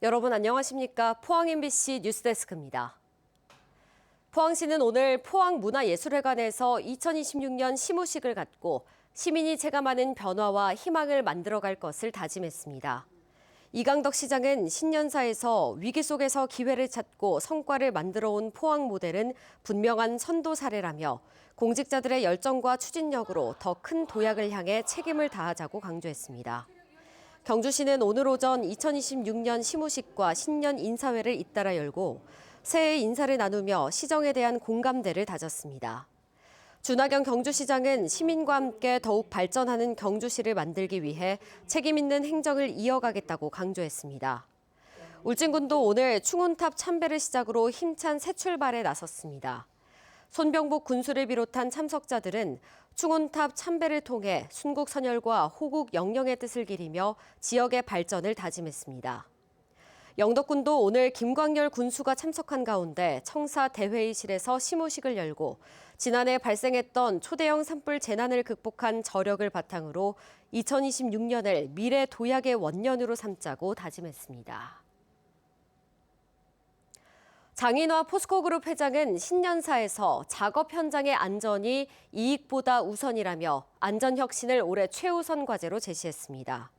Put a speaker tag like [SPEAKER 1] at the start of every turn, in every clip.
[SPEAKER 1] 여러분 안녕하십니까? 포항 MBC 뉴스데스크입니다. 포항시는 오늘 포항문화예술회관에서 2026년 시무식을 갖고 시민이 체감하는 변화와 희망을 만들어갈 것을 다짐했습니다. 이강덕 시장은 신년사에서 위기 속에서 기회를 찾고 성과를 만들어온 포항 모델은 분명한 선도 사례라며 공직자들의 열정과 추진력으로 더 큰 도약을 향해 책임을 다하자고 강조했습니다. 경주시는 오늘 오전 2026년 시무식과 신년 인사회를 잇따라 열고 새해 인사를 나누며 시정에 대한 공감대를 다졌습니다. 준하경 경주시장은 시민과 함께 더욱 발전하는 경주시를 만들기 위해 책임 있는 행정을 이어가겠다고 강조했습니다. 울진군도 오늘 충운탑 참배를 시작으로 힘찬 새 출발에 나섰습니다. 손병복 군수를 비롯한 참석자들은 충운탑 참배를 통해 순국 선열과 호국 영령의 뜻을 기리며 지역의 발전을 다짐했습니다. 영덕군도 오늘 김광열 군수가 참석한 가운데 청사 대회의실에서 시무식을 열고 지난해 발생했던 초대형 산불 재난을 극복한 저력을 바탕으로 2026년을 미래 도약의 원년으로 삼자고 다짐했습니다. 장인화 포스코그룹 회장은 신년사에서 작업 현장의 안전이 이익보다 우선이라며 안전혁신을 올해 최우선 과제로 제시했습니다.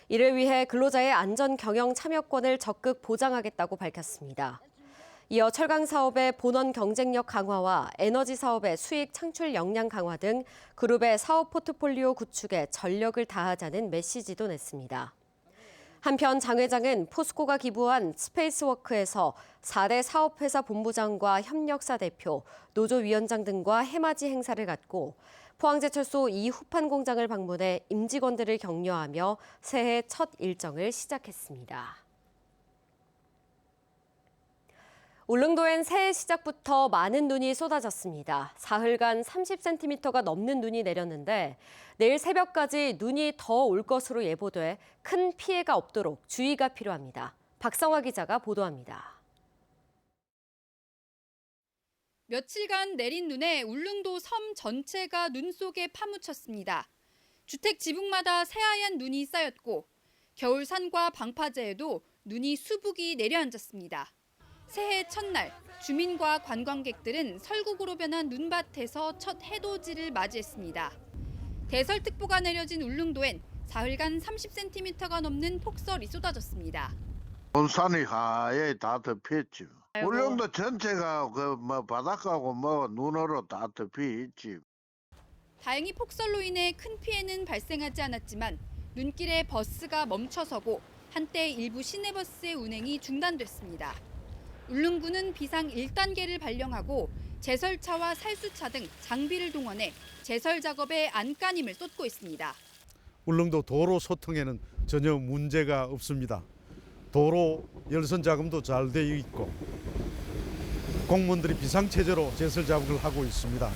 [SPEAKER 1] 이를 위해 근로자의 안전 경영 참여권을 적극 보장하겠다고 밝혔습니다. 이어 철강 사업의 본원 경쟁력 강화와 에너지 사업의 수익 창출 역량 강화 등 그룹의 사업 포트폴리오 구축에 전력을 다하자는 메시지도 냈습니다. 한편 장 회장은 포스코가 기부한 스페이스워크에서 4대 사업회사 본부장과 협력사 대표, 노조위원장 등과 해맞이 행사를 갖고 포항제철소 2후판 공장을 방문해 임직원들을 격려하며 새해 첫 일정을 시작했습니다. 울릉도엔 새해 시작부터 많은 눈이 쏟아졌습니다. 사흘간 30cm가 넘는 눈이 내렸는데 내일 새벽까지 눈이 더 올 것으로 예보돼 큰 피해가 없도록 주의가 필요합니다. 박성화 기자가 보도합니다.
[SPEAKER 2] 며칠간 내린 눈에 울릉도 섬 전체가 눈 속에 파묻혔습니다. 주택 지붕마다 새하얀 눈이 쌓였고 겨울 산과 방파제에도 눈이 수북이 내려앉았습니다. 새해 첫날 주민과 관광객들은 설국으로 변한 눈밭에서 첫 해돋이를 맞이했습니다. 대설특보가 내려진 울릉도엔 사흘간 30cm가 넘는 폭설이 쏟아졌습니다.
[SPEAKER 3] 온 산이 하얘 다 덮였지. 울릉도 전체가 바닷가고 눈으로 다 덮여 있지.
[SPEAKER 2] 다행히 폭설로 인해 큰 피해는 발생하지 않았지만 눈길에 버스가 멈춰서고 한때 일부 시내버스의 운행이 중단됐습니다. 울릉군은 비상 1단계를 발령하고 제설차와 살수차 등 장비를 동원해 제설 작업에 안간힘을 쏟고 있습니다.
[SPEAKER 4] 울릉도 도로 소통에는 전혀 문제가 없습니다. 도로 열선 작업도 잘 되어 있고 공무원들이 비상체제로 제설 작업을 하고 있습니다.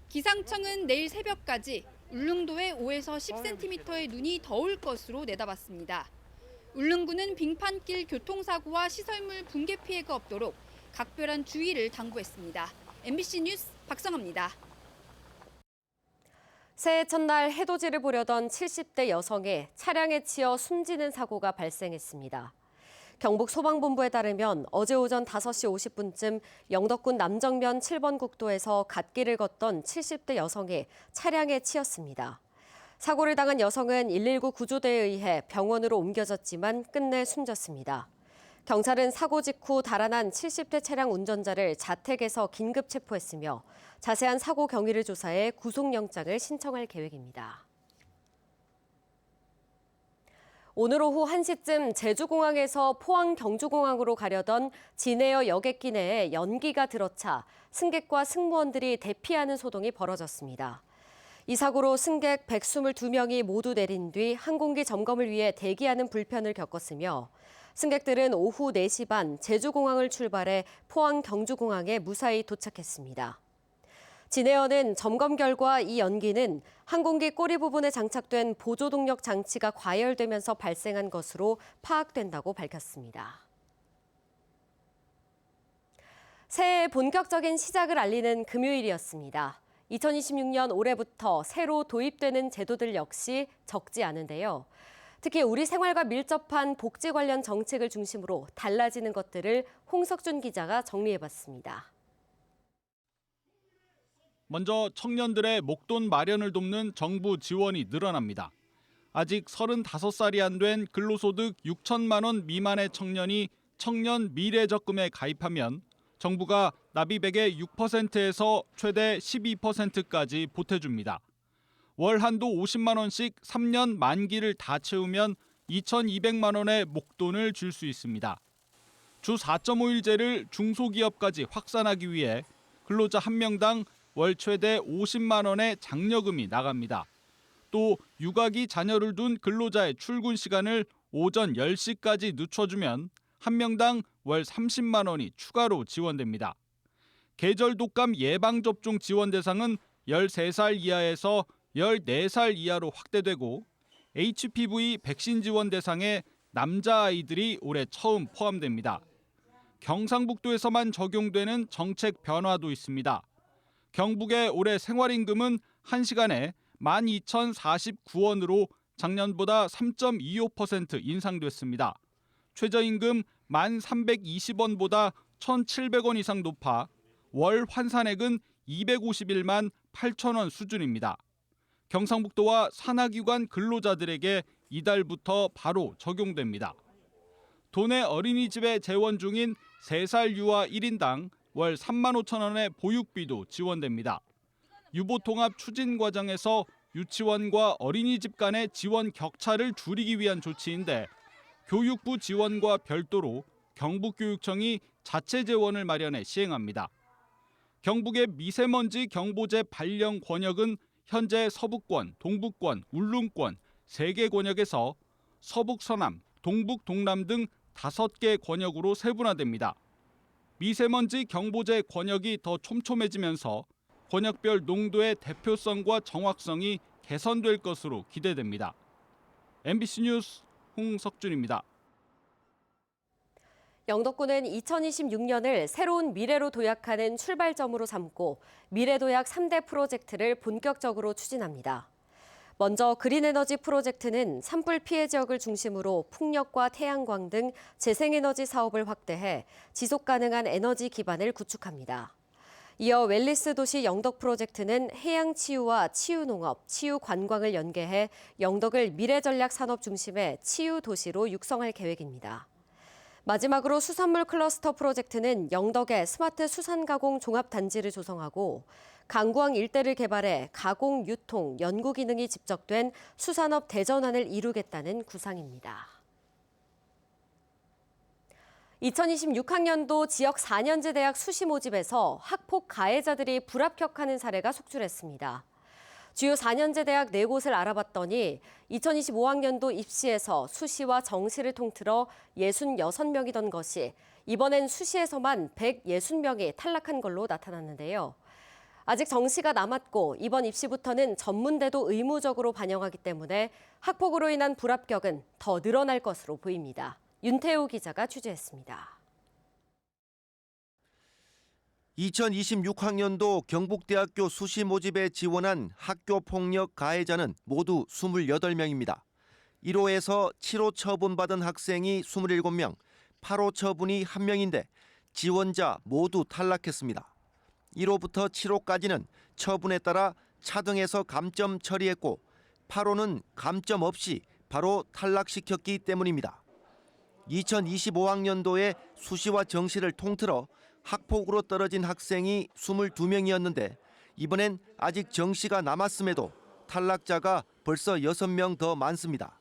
[SPEAKER 2] 기상청은 내일 새벽까지 울릉도에 5에서 10cm의 눈이 더 올 것으로 내다봤습니다. 울릉군은 빙판길 교통사고와 시설물 붕괴 피해가 없도록 각별한 주의를 당부했습니다. MBC 뉴스 박성아입니다.
[SPEAKER 1] 새해 첫날 해돋이를 보려던 70대 여성이 차량에 치여 숨지는 사고가 발생했습니다. 경북 소방본부에 따르면 어제 오전 5시 50분쯤 영덕군 남정면 7번 국도에서 갓길을 걷던 70대 여성이 차량에 치였습니다. 사고를 당한 여성은 119 구조대에 의해 병원으로 옮겨졌지만 끝내 숨졌습니다. 경찰은 사고 직후 달아난 70대 차량 운전자를 자택에서 긴급 체포했으며 자세한 사고 경위를 조사해 구속영장을 신청할 계획입니다. 오늘 오후 1시쯤 제주공항에서 포항 경주공항으로 가려던 진에어 여객기 내에 연기가 들어차 승객과 승무원들이 대피하는 소동이 벌어졌습니다. 이 사고로 승객 122명이 모두 내린 뒤 항공기 점검을 위해 대기하는 불편을 겪었으며 승객들은 오후 4시 반 제주공항을 출발해 포항 경주공항에 무사히 도착했습니다. 진에어는 점검 결과 이 연기는 항공기 꼬리 부분에 장착된 보조동력 장치가 과열되면서 발생한 것으로 파악된다고 밝혔습니다. 새해의 본격적인 시작을 알리는 금요일이었습니다. 2026년 올해부터 새로 도입되는 제도들 역시 적지 않은데요. 특히 우리 생활과 밀접한 복지 관련 정책을 중심으로 달라지는 것들을 홍석준 기자가 정리해봤습니다.
[SPEAKER 5] 먼저 청년들의 목돈 마련을 돕는 정부 지원이 늘어납니다. 아직 35살이 안 된 근로소득 6천만 원 미만의 청년이 청년 미래적금에 가입하면 정부가 납입액의 6%에서 최대 12%까지 보태줍니다. 월 한도 50만 원씩 3년 만기를 다 채우면 2,200만 원의 목돈을 줄 수 있습니다. 주 4.5일제를 중소기업까지 확산하기 위해 근로자 1명당 월 최대 50만 원의 장려금이 나갑니다. 또 육아기 자녀를 둔 근로자의 출근 시간을 오전 10시까지 늦춰주면 1명당 월 30만 원이 추가로 지원됩니다. 계절 독감 예방접종 지원 대상은 13살 이하에서 14살 이하로 확대되고 HPV 백신 지원 대상에 남자아이들이 올해 처음 포함됩니다. 경상북도에서만 적용되는 정책 변화도 있습니다. 경북의 올해 생활임금은 1시간에 12,049원으로 작년보다 3.25% 인상됐습니다. 최저임금 1,320원보다 1,700원 이상 높아 월 환산액은 251만 8천 원 수준입니다. 경상북도와 산하기관 근로자들에게 이달부터 바로 적용됩니다. 도내 어린이집에 재원 중인 3살 유아 1인당 월 3만 5천 원의 보육비도 지원됩니다. 유보통합 추진 과정에서 유치원과 어린이집 간의 지원 격차를 줄이기 위한 조치인데 교육부 지원과 별도로 경북교육청이 자체 재원을 마련해 시행합니다. 경북의 미세먼지 경보제 발령 권역은 현재 서북권, 동북권, 울릉권 3개 권역에서 서북, 서남, 동북, 동남 등 5개 권역으로 세분화됩니다. 미세먼지 경보제 권역이 더 촘촘해지면서 권역별 농도의 대표성과 정확성이 개선될 것으로 기대됩니다. MBC 뉴스 홍석준입니다.
[SPEAKER 1] 영덕군은 2026년을 새로운 미래로 도약하는 출발점으로 삼고 미래도약 3대 프로젝트를 본격적으로 추진합니다. 먼저 그린에너지 프로젝트는 산불 피해 지역을 중심으로 풍력과 태양광 등 재생에너지 사업을 확대해 지속 가능한 에너지 기반을 구축합니다. 이어 웰리스 도시 영덕 프로젝트는 해양 치유와 치유 농업, 치유 관광을 연계해 영덕을 미래 전략 산업 중심의 치유 도시로 육성할 계획입니다. 마지막으로 수산물 클러스터 프로젝트는 영덕에 스마트 수산 가공 종합 단지를 조성하고 강구항 일대를 개발해 가공, 유통, 연구 기능이 집적된 수산업 대전환을 이루겠다는 구상입니다. 2026학년도 지역 4년제 대학 수시 모집에서 학폭 가해자들이 불합격하는 사례가 속출했습니다. 주요 4년제 대학 4곳을 알아봤더니 2025학년도 입시에서 수시와 정시를 통틀어 66명이던 것이 이번엔 수시에서만 160명이 탈락한 걸로 나타났는데요. 아직 정시가 남았고 이번 입시부터는 전문대도 의무적으로 반영하기 때문에 학폭으로 인한 불합격은 더 늘어날 것으로 보입니다. 윤태우 기자가 취재했습니다.
[SPEAKER 6] 2026학년도 경북대학교 수시 모집에 지원한 학교폭력 가해자는 모두 28명입니다. 1호에서 7호 처분받은 학생이 27명, 8호 처분이 1명인데 지원자 모두 탈락했습니다. 1호부터 7호까지는 처분에 따라 차등해서 감점 처리했고 8호는 감점 없이 바로 탈락시켰기 때문입니다. 2025학년도에 수시와 정시를 통틀어 학폭으로 떨어진 학생이 22명이었는데 이번엔 아직 정시가 남았음에도 탈락자가 벌써 6명 더 많습니다.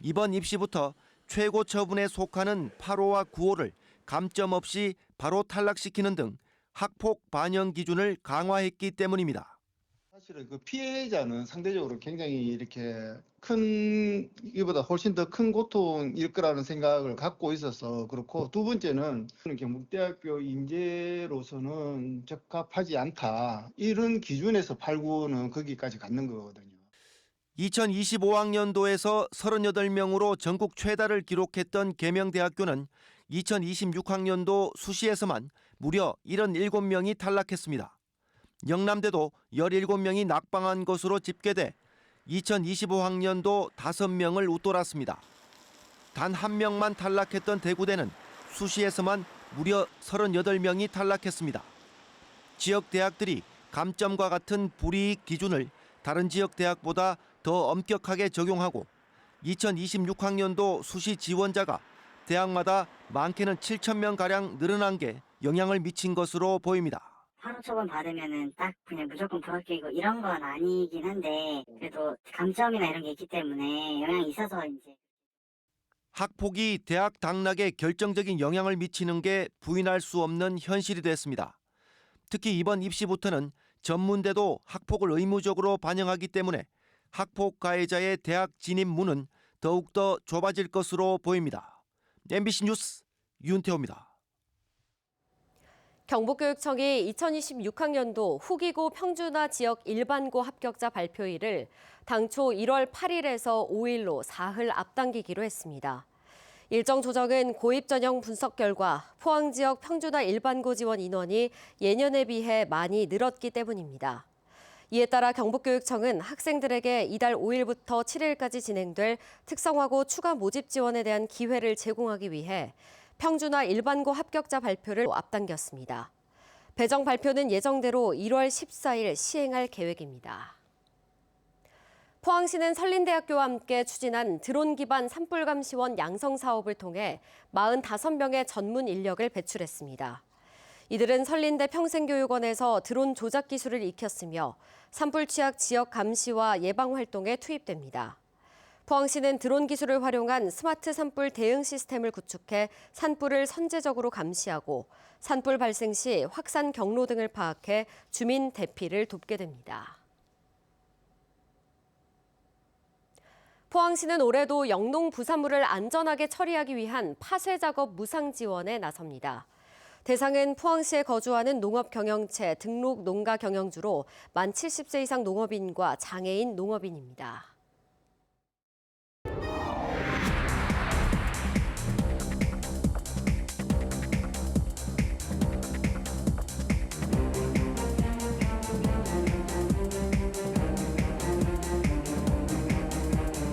[SPEAKER 6] 이번 입시부터 최고 처분에 속하는 8호와 9호를 감점 없이 바로 탈락시키는 등 학폭 반영 기준을 강화했기 때문입니다.
[SPEAKER 7] 사실은 그 피해자는 상대적으로 굉장히 이렇게 큰 이보다 훨씬 더 큰 고통일 거라는 생각을 갖고 있어서 그렇고, 두 번째는 경북대학교 인재로서는 적합하지 않다, 이런 기준에서 8구는 거기까지 갖는 거거든요.
[SPEAKER 6] 2025학년도에서 38명으로 전국 최다를 기록했던 계명대학교는 2026학년도 수시에서만 무려 77명이 탈락했습니다. 영남대도 17명이 낙방한 것으로 집계돼 2025학년도 5명을 웃돌았습니다. 단 한 명만 탈락했던 대구대는 수시에서만 무려 38명이 탈락했습니다. 지역 대학들이 감점과 같은 불이익 기준을 다른 지역 대학보다 더 엄격하게 적용하고 2026학년도 수시 지원자가 대학마다 많게는 7,000명가량 늘어난 게 영향을 미친 것으로 보입니다.
[SPEAKER 8] 하루 초반 받으면은 딱 그냥 무조건 불합격이고 이런 건 아니긴 한데 그래도 감점이나 이런 게 있기 때문에 영향이 있어서 이제.
[SPEAKER 6] 학폭이 대학 당락에 결정적인 영향을 미치는 게 부인할 수 없는 현실이 됐습니다. 특히 이번 입시부터는 전문대도 학폭을 의무적으로 반영하기 때문에 학폭 가해자의 대학 진입 문은 더욱더 좁아질 것으로 보입니다. MBC 뉴스 윤태호입니다.
[SPEAKER 1] 경북교육청이 2026학년도 후기고 평준화 지역 일반고 합격자 발표일을 당초 1월 8일에서 5일로 사흘 앞당기기로 했습니다. 일정 조정은 고입 전형 분석 결과 포항 지역 평준화 일반고 지원 인원이 예년에 비해 많이 늘었기 때문입니다. 이에 따라 경북교육청은 학생들에게 이달 5일부터 7일까지 진행될 특성화고 추가 모집 지원에 대한 기회를 제공하기 위해 평준화 일반고 합격자 발표를 앞당겼습니다. 배정 발표는 예정대로 1월 14일 시행할 계획입니다. 포항시는 설린대학교와 함께 추진한 드론 기반 산불 감시원 양성 사업을 통해 45명의 전문 인력을 배출했습니다. 이들은 설린대 평생교육원에서 드론 조작 기술을 익혔으며 산불 취약 지역 감시와 예방 활동에 투입됩니다. 포항시는 드론 기술을 활용한 스마트 산불 대응 시스템을 구축해 산불을 선제적으로 감시하고 산불 발생 시 확산 경로 등을 파악해 주민 대피를 돕게 됩니다. 포항시는 올해도 영농 부산물을 안전하게 처리하기 위한 파쇄 작업 무상 지원에 나섭니다. 대상은 포항시에 거주하는 농업 경영체 등록 농가 경영주로 만 70세 이상 농업인과 장애인 농업인입니다.